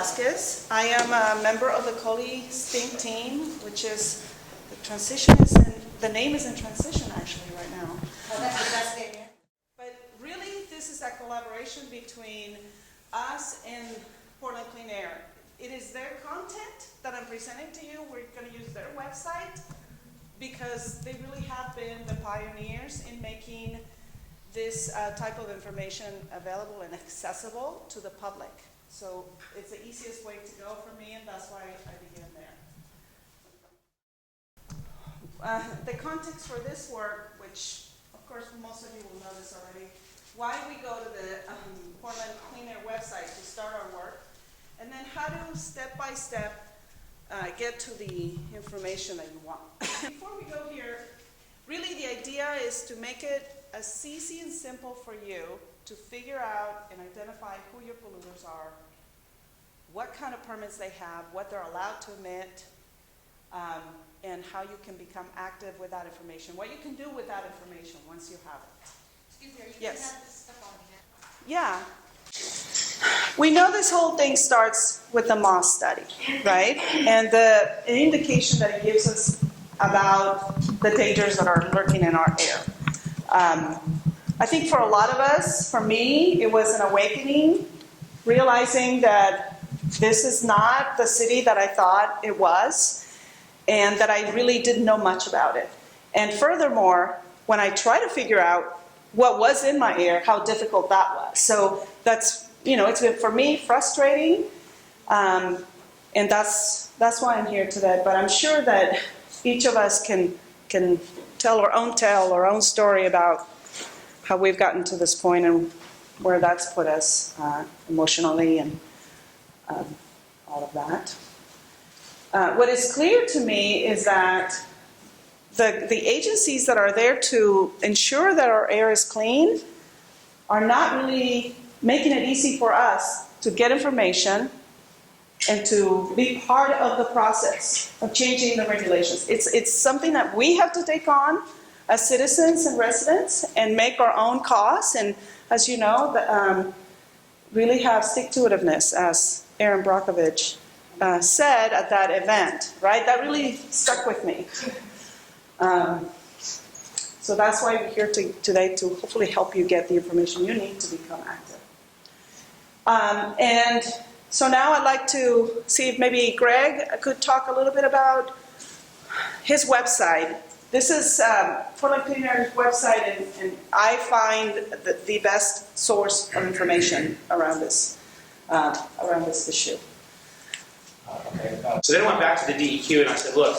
Velasquez. I am a member of the Coley Stink team, which is, the name is in transition actually right now. Oh, that's the best name. But really, this is a collaboration between us and Portland Clean Air. It is their content that I'm presenting to you. We're going to use their website because they really have been the pioneers in making this type of information available and accessible to the public. So it's the easiest way to go for me, and that's why I begin there. The context for this work, which of course most of you will know this already, why we go to the Portland Clean Air website to start our work, and then how to step by step get to the information that you want. Before we go here, really the idea is to make it as easy and simple for you to figure out and identify who your polluters are, what kind of permits they have, what they're allowed to emit, and how you can become active with that information, what you can do with that information once you have it. Excuse me, are you Yes. going to have this stuff on here? Yeah. We know this whole thing starts with the Moss study, right? And the indication that it gives us about the dangers that are lurking in our air. I think for a lot of us, for me, it was an awakening, realizing that this is not the city that I thought it was, and that I really didn't know much about it. And furthermore, when I try to figure out what was in my air, how difficult that was. So that's, it's been, for me, frustrating, and that's why I'm here today. But I'm sure that each of us can tell our own story about how we've gotten to this point and where that's put us emotionally and all of that. What is clear to me is that the agencies that are there to ensure that our air is clean are not really making it easy for us to get information and to be part of the process of changing the regulations. It's something that we have to take on as citizens and residents and make our own costs, and as you know, really have stick-to-itiveness, as Aaron Brockovich said at that event, right? That really stuck with me. So that's why we're here today, to hopefully help you get the information you need to become active. And so now I'd like to see if maybe Greg could talk a little bit about his website. This is Portland Clean Air's website, and I find the best source of information around this issue. So then I went back to the DEQ and I said, look,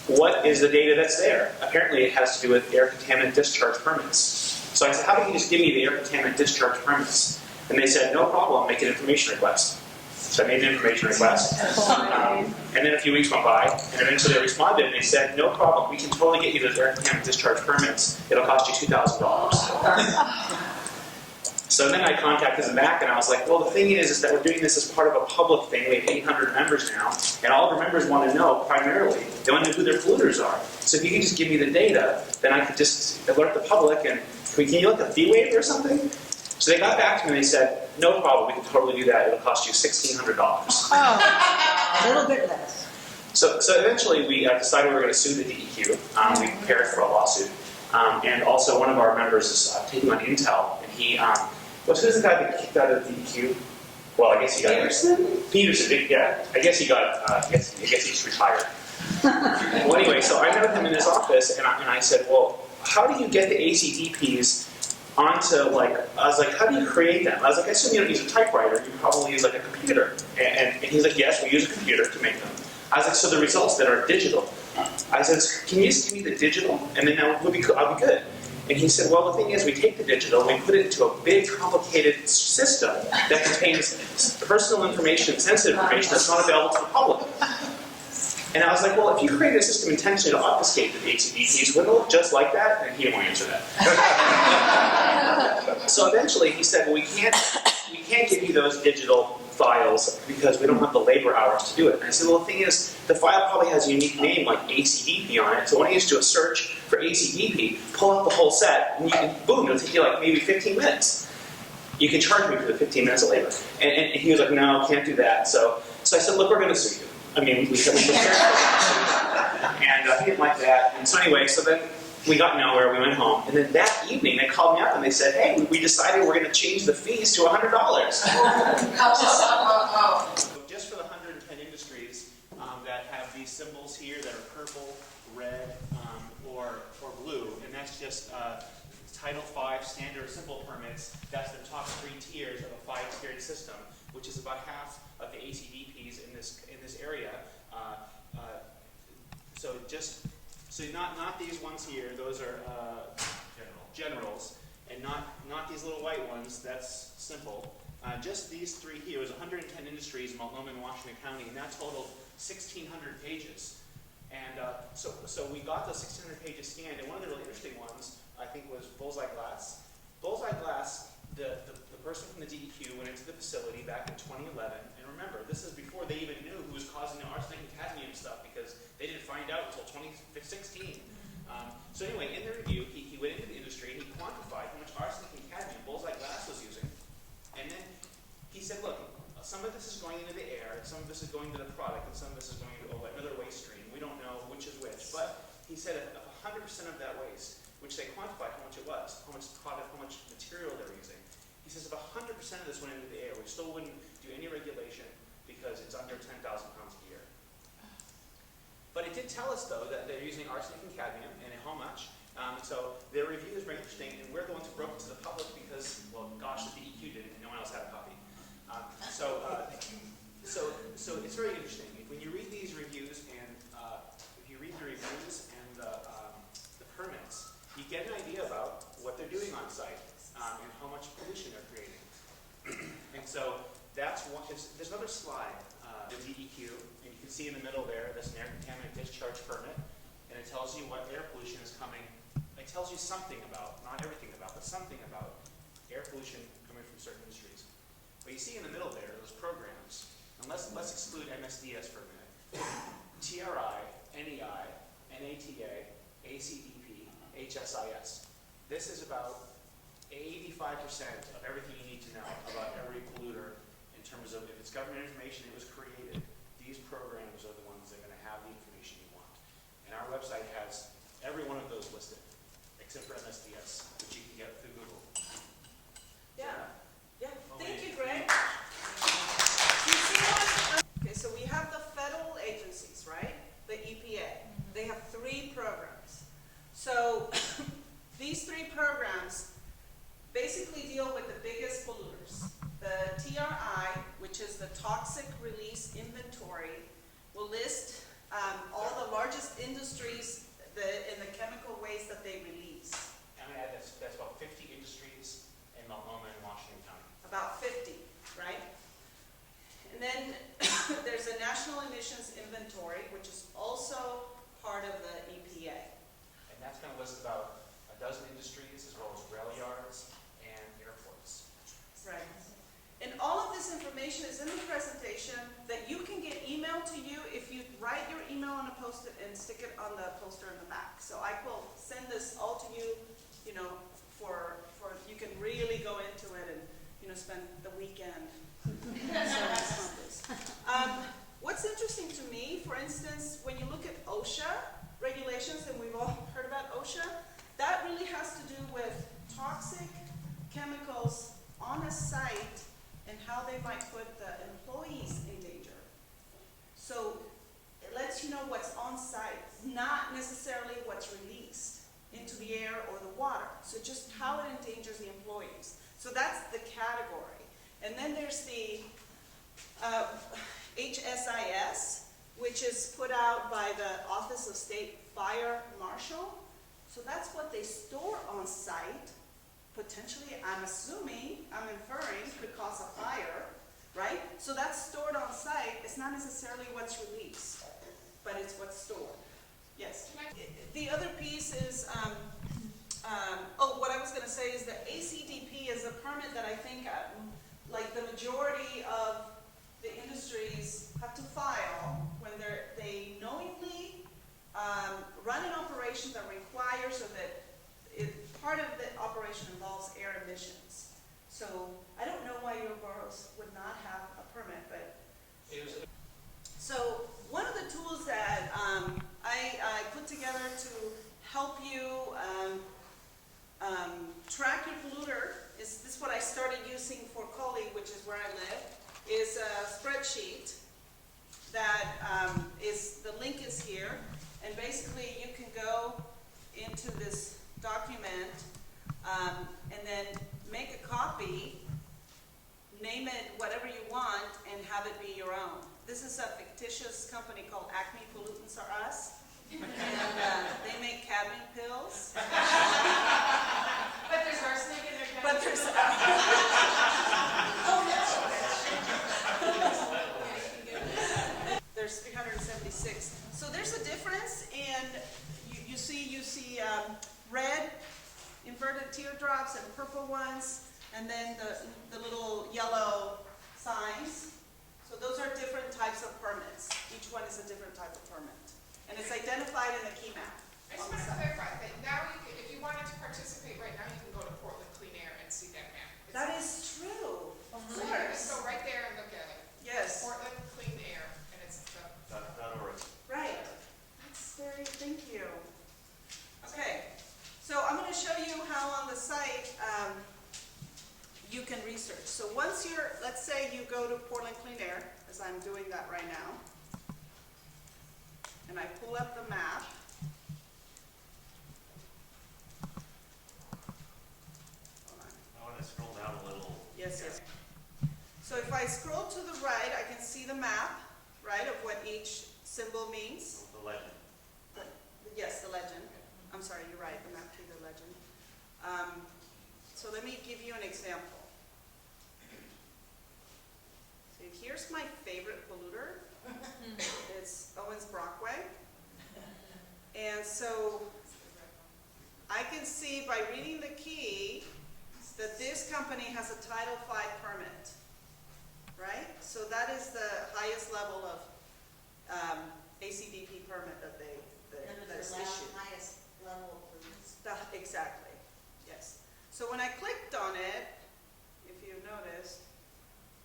what is the data that's there? Apparently it has to do with air contaminant discharge permits. So I said, how about you just give me the air contaminant discharge permits? And they said, no problem, make an information request. So I made an information request. And then a few weeks went by, and eventually they responded and they said, no problem, we can totally get you those air contaminant discharge permits. It'll cost you $2,000. So then I contacted them back and I was like, well, the thing is that we're doing this as part of a public thing. We have 800 members now, and all of our members want to know, primarily, they want to know who their polluters are. So if you can just give me the data, then I could just alert the public, and can you look at a fee waiver or something? So they got back to me and they said, no problem, we can totally do that. It'll cost you $1,600. Oh, a little bit less. So eventually we decided we were going to sue the DEQ. We prepared for a lawsuit. And also one of our members is taking on Intel, and he, who's the guy that kicked out of the DEQ? Well, I guess he got... Peterson, yeah. I guess he got, I guess he just retired. Well, anyway, so I met with him in his office, and I said, well, how do you get the ACDPs onto, I was like, how do you create them? I was like, I assume you don't use a typewriter, you probably use a computer. And he's like, yes, we use a computer to make them. I was like, so the results that are digital. I said, can you just give me the digital? And then I'll be good. And he said, well, the thing is, we take the digital, we put it into a big, complicated system that contains personal information, sensitive information that's not available to the public. And I was like, well, if you create a system intentionally to obfuscate the HCDPs, wouldn't it look just like that? And he didn't want to answer that. So eventually he said, well, we can't give you those digital files because we don't have the labor hours to do it. And I said, well, the thing is, the file probably has a unique name like ACDP on it. So when you just do a search for ACDP, pull up the whole set, and you can, boom, it'll take you like maybe 15 minutes. you can charge me for the 15 minutes of labor. And he was like, no, can't do that. So I said, look, we're going to sue you. I mean, we prepared for it. And he didn't like that. And so anyway, so then we got nowhere, we went home. And then that evening, they called me up and they said, hey, we decided we're going to change the fees to $100. Just for the 110 industries that have these symbols here that are purple, red, or blue, and that's just Title V standard simple permits. That's the top 3 tiers of a 5-tiered system, which is about half of the ACDPs in this area. So not these ones here. Those are generals, and not these little white ones. That's simple. Just these 3 here. It was 110 industries in Multnomah and Washington County, and that totaled 1,600 pages. And so we got those 1,600 pages scanned, and one of the really interesting ones, I think, was Bullseye Glass. Bullseye Glass, the person from the DEQ went into the facility back in 2011, and remember, this is before they even knew who was causing the arsenic and cadmium stuff, because they didn't find out until 2016. So anyway, in the review, he went into the industry, and he quantified how much arsenic and cadmium Bullseye Glass was using, and then he said, look, some of this is going into the air, and some of this is going to the product, and some of this is going to another waste stream. We don't know which is which, but he said if 100% of that waste, which they quantified how much it was, how much product, how much material they were using, he says if 100% of this went into the air, we still wouldn't do any regulation because it's under 10,000 pounds a year. But it did tell us, though, that they're using arsenic and cadmium, and how much. So their review is very interesting, and we're the ones who broke it to the public because, well, gosh, the DEQ did it, and no one else had a copy. So it's very interesting. When you read these reviews, and if you read the reviews and the permits, you get an idea about what they're doing on site and how much pollution they're creating. And so that's one. There's another slide, the DEQ, and you can see in the middle there, that's an air contaminant discharge permit, and it tells you what air pollution is coming. It tells you something about, not everything about, but something about air pollution coming from certain industries. But you see in the middle there, those programs, and let's exclude MSDS for a minute. TRI, NEI, NATA, ACDP, HSIS. This is about 85% of everything you need to know about every polluter in terms of if it's government information, it was created. These programs are the ones that are going to have the information you want. And our website has every one of those listed, except for MSDS, which you can get through Google. Yeah. Thank you, Greg. You see what? Okay, so we have the federal agencies, right? The EPA. They have 3 programs. So these 3 programs basically deal with the biggest polluters. The TRI, which is the Toxic Release Inventory, will list all the largest industries and the chemical waste that they release. And that's about 50 industries in Multnomah and Washington County. About 50, right? And then there's a National Emissions Inventory, which is also part of the EPA. And that's going to list about a dozen industries as well as rail yards and airports. Right. And all of this information is in the presentation that you can get emailed to you if you write your email on a post-it and stick it on the poster in the back. So I will send this all to you, for you can really go into it and, spend the weekend. What's interesting to me, for instance, when you look at OSHA regulations, and we've all heard about OSHA, that really has to do with toxic chemicals on a site and how they might put the employees in danger. So it lets you know what's on site, not necessarily what's released into the air or the water. So just how it endangers the employees. So that's the category. And then there's the HSIS, which is put out by the Office of State Fire Marshal. So that's what they store on site. Potentially, I'm inferring, could cause a fire, right? So that's stored on site. It's not necessarily what's released, but it's what's stored. Yes? The other piece is, what I was going to say is the ACDP is a permit that I think, like the majority of the industries have to file when they knowingly run an operation that requires, so that part of the operation involves air emissions. So a spreadsheet that the link is here, and basically you can go into this document and then make a copy, name it whatever you want, and have it be your own. This is a fictitious company called Acme Polluters Are Us, and they make cadmium pills. But there's arsenic in their But there's there's 376. So there's a difference, and you see red inverted teardrops and purple ones, and then the little yellow signs. So those are different types of permits. Each one is a different type of permit, and it's identified in the key map. I just want to clarify that now, if you wanted to participate right now, you can go to Portland Clean Air and see that map. That is true. Of So you can just course. go right there and look at it. Yes. Portland Clean Air, and it's the, .org. Right. That's very, thank you. Okay, so I'm going to show you how on the site you can research. So once you're, let's say you go to Portland Clean Air, as I'm doing that right now, and I pull up the map. Hold on. I want to scroll down a little. Yes, yes. So if I scroll to the right, I can see the map, right, of what each symbol means. The legend. Yes, the legend. I'm sorry, you're right, the map to the legend. So let me give you an example. So here's my favorite polluter. It's Owens Brockway. And so I can see by reading the key that this company has a Title V permit, right? So that is the highest level of ACDP permit that that's issued. highest level of permits. Exactly, yes. So when I clicked on it, if you notice,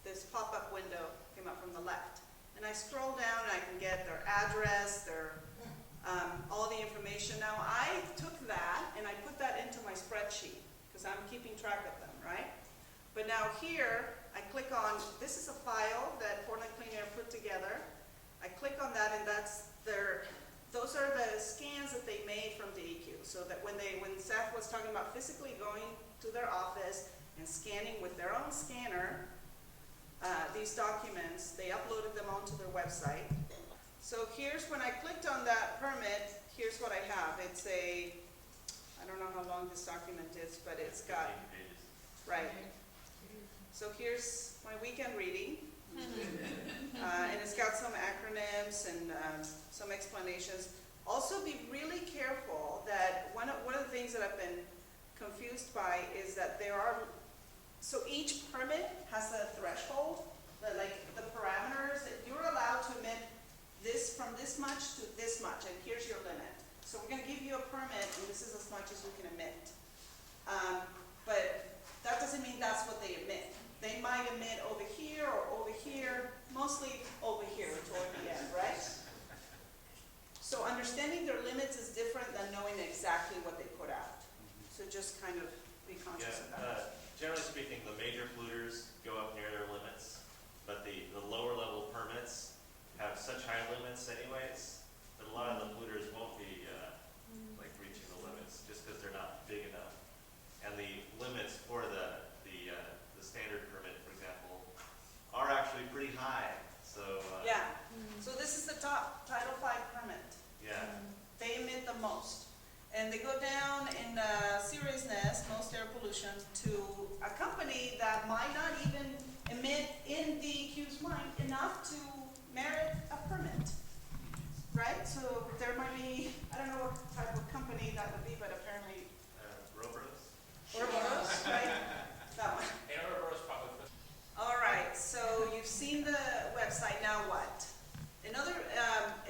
this pop-up window came up from the left. And I scroll down and I can get their address, their all the information. Now I took that and I put that into my spreadsheet because I'm keeping track of them, right? But now here, I click on, this is a file that Portland Clean Air put together. I click on that and those are the scans that they made from DEQ. So that when Seth was talking about physically going to their office and scanning with their own scanner, these documents, they uploaded them onto their website. So here's when I clicked on that permit, here's what I have. It's I don't know how long this document is, but it's got, 15 pages. right. So here's my weekend reading. And it's got some acronyms and some explanations. Also be really careful that one of the things that I've been confused by is that so each permit has a threshold, like the parameters that you're allowed to emit this from this much to this much, and here's your limit. So we're going to give you a permit, and this is as much as you can emit. But that doesn't mean that's what they emit. They might emit over here or over here, mostly over here toward the end, right? So understanding their limits is different than knowing exactly what they put out. So just kind of be conscious of that. Generally speaking, the major polluters go up near their limits, but the lower level permits have such high limits anyways that a lot of the polluters won't be like reaching the limits just because they're not big enough. And the limits for the standard permit, for example, are actually pretty high. So Yeah, so this is the top Title V permit. yeah. They emit the most. And they go down in seriousness, most air pollution, to a company that might not even emit in DEQ's mind enough to merit a permit, right? So there might be, I don't know what type of company that would be, but apparently Robots? Ouroboros, right? That one. All right, so you've seen the website, now what?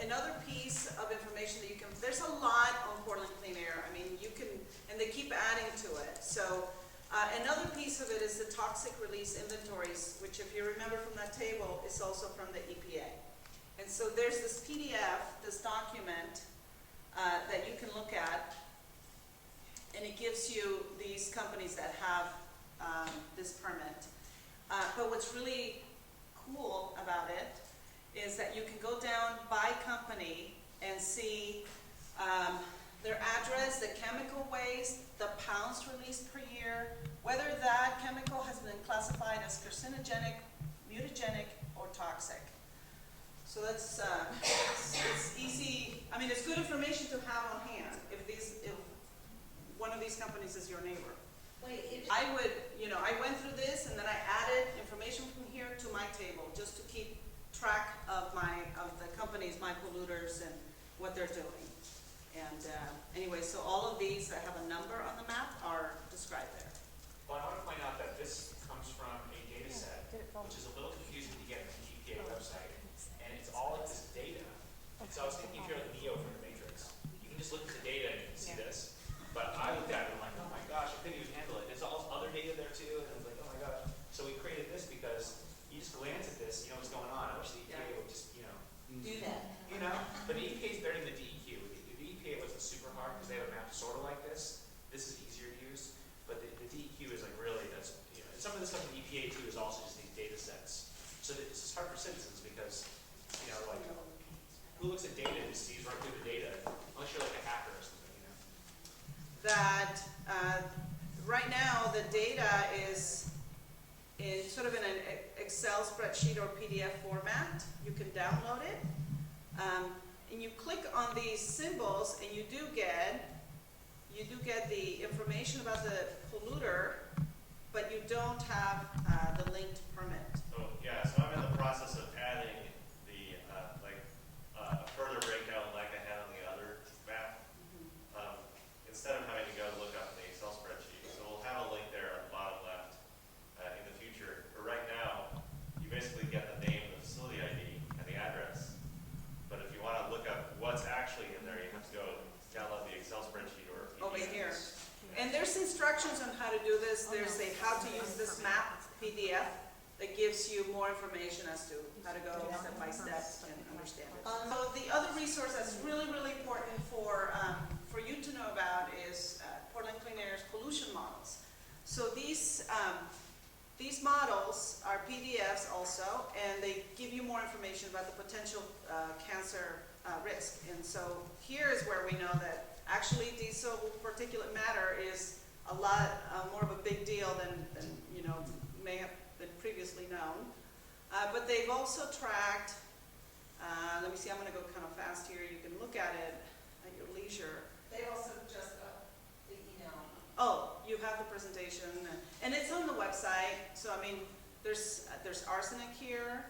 Another piece of information that you can, there's a lot on Portland Clean Air. I mean, you can, and they keep adding to it. So another piece of it is the toxic release inventories, which if you remember from that table, is also from the EPA. And so there's this PDF, this document that you can look at, and it gives you these companies that have this permit. But what's really cool see their address, the chemical waste, the pounds released per year, whether that chemical has been classified as carcinogenic, mutagenic, or toxic. So that's, it's easy, I mean, it's good information to have on hand if one of these companies is your neighbor. Wait, I would, I went through this and then I added information from here to my table just to keep track of the companies, my polluters, and what they're doing. And anyway, so all of these that have a number on the map are described there. Well, I want to point out that this comes from a data set, which is a little confusing to get from the EPA website, and it's all of this data. And so I was thinking if you're like Neo from the Matrix, you can just look at the data and you can see this. But I looked at it and I'm like, oh my gosh, I couldn't even handle it. There's all this other data there too, and I was like, oh my gosh. So we created this because you just glance at this, you know what's going on. I wish the EPA would just, do that. But the EPA is better than the DEQ. The EPA was super hard because they have a map sort of like this. This is easier to use, but the DEQ is like really, and some of the stuff in EPA too is also just these data sets. So it's just hard for citizens because, like, who looks at data and just sees right through the data, unless you're like a hacker or something, That right now the data is in sort of in an Excel spreadsheet or PDF format. You can download it. And you click on these symbols and you do get the information about the polluter, but you don't have the linked permit. So, yeah, so I'm in the process of adding the, a further breakdown like I had on the other map. Instead of having to go look up in the Excel spreadsheet. So we'll have a link there on the bottom left in the future. But right now, you basically get the name, the facility ID, and the address. But if you want to look up what's actually in there, you have to go download the Excel spreadsheet or PDF. Over here. And there's instructions on how to do this. There's a how to use this map PDF that gives you more information as to how to go step by step and understand it. So the other resource that's really, really important for you to know about is Portland Clean Air's pollution models. So these models are PDFs also, and they give you more information about the potential cancer risk. And so here is where we know that actually diesel particulate matter is a lot more of a big deal than may have been previously known. But they've also tracked, let me see, I'm going to go kind of fast here. You can look at it at your leisure. They also just got the email. Oh, you have the presentation, and it's on the website. So I mean, there's arsenic here,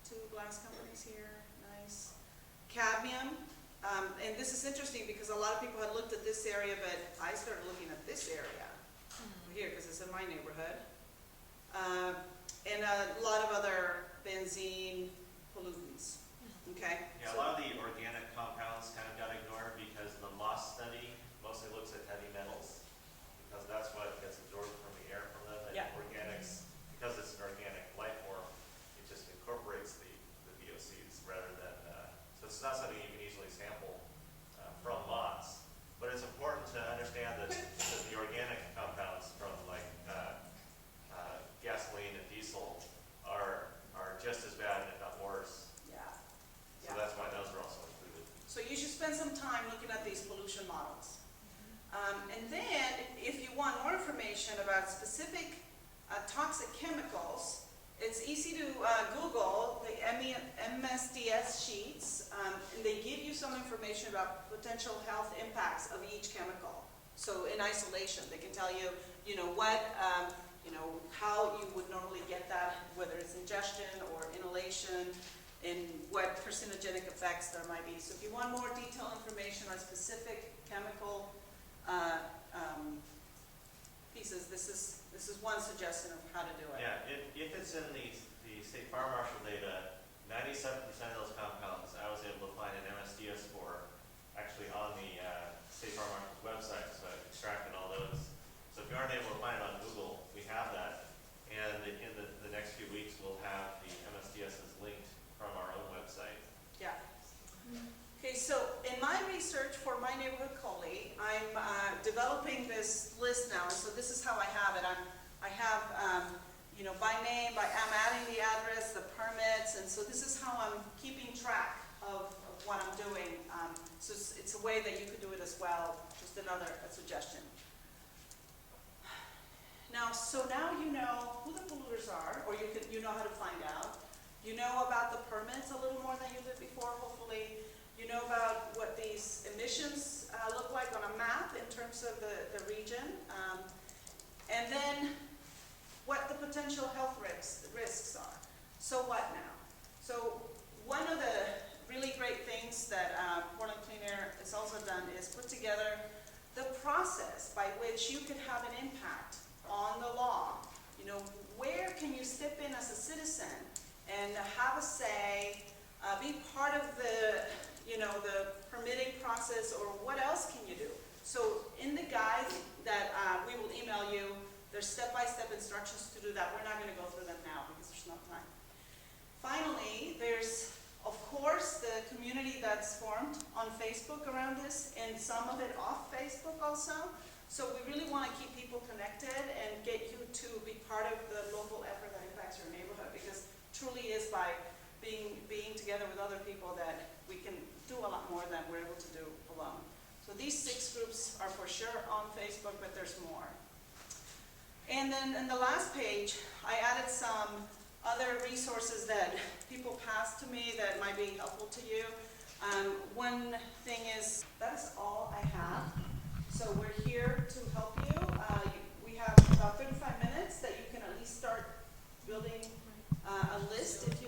two glass companies here, nice. Cadmium, and this is interesting because a lot of people had looked at this area, but I started looking at this area here because it's in my neighborhood, and a lot of other benzene pollutants. Okay. Yeah, a lot of the organic compounds kind of got ignored because the Moss study mostly looks at heavy metals because that's what gets absorbed from the air from them. And Yeah. organics, because it's an organic life form, it just incorporates the VOCs rather than, so it's not something you can easily sample from Moss. But it's important to understand that the organic compounds from like gasoline and diesel are just as bad, if not worse. Yeah. So that's why those are also included. So you should spend some time looking at these pollution models. And then, if you want more information about specific toxic chemicals, it's easy to Google the MSDS sheets, and they give you some information about potential health impacts of each chemical. So in isolation, they can tell you, how you would normally get that, whether it's ingestion or inhalation, and what carcinogenic effects there might be. So if you want more detailed information on specific chemical pieces, this is one suggestion of how to do it. Yeah, if it's in the state fire marshal data, 97% of those compounds I was able to find an MSDS for actually on the state fire marshal's website, so I extracted all those. So if you aren't able to find it on Google, we have that. And in the next few weeks, we'll have the MSDSs linked from our own website. Yeah. Okay, so in my research for my neighborhood COLI, I'm developing this list now. So this is how I have it. I have, by name, I'm adding the address, the permits, and so this is how I'm keeping track of what I'm doing. So it's a way that you could do it as well, just another suggestion. Now, so now you know who the polluters are, or you know how to find out. You know about the permits a little more than you did before, hopefully. You know about what these emissions look like on a map in terms of the region. And then what the potential health risks are. So what now? So one of the really great things that Portland Clean Air has also done is put together the process by which you could have an impact on the law. You know, where can you step in as a citizen and have a say, be part of the, you know, the permitting process, or what else can you do? So in the guide that we will email you, there's step-by-step instructions to do that. We're not going to go through them now because there's no time. Finally, there's, of course, the community that's formed on Facebook around this, and some of it off Facebook also. So we really want to keep people connected and get you to be part of the local effort that impacts your neighborhood, because truly is by being together with other people that we can do a lot more than we're able to do alone. So these 6 groups are for sure on Facebook, but there's more. And then in the last page, I added some other resources that people passed to me that might be helpful to you. One thing is, that's all I have. So we're here to help you. We have about 35 minutes that you can at least start building a list if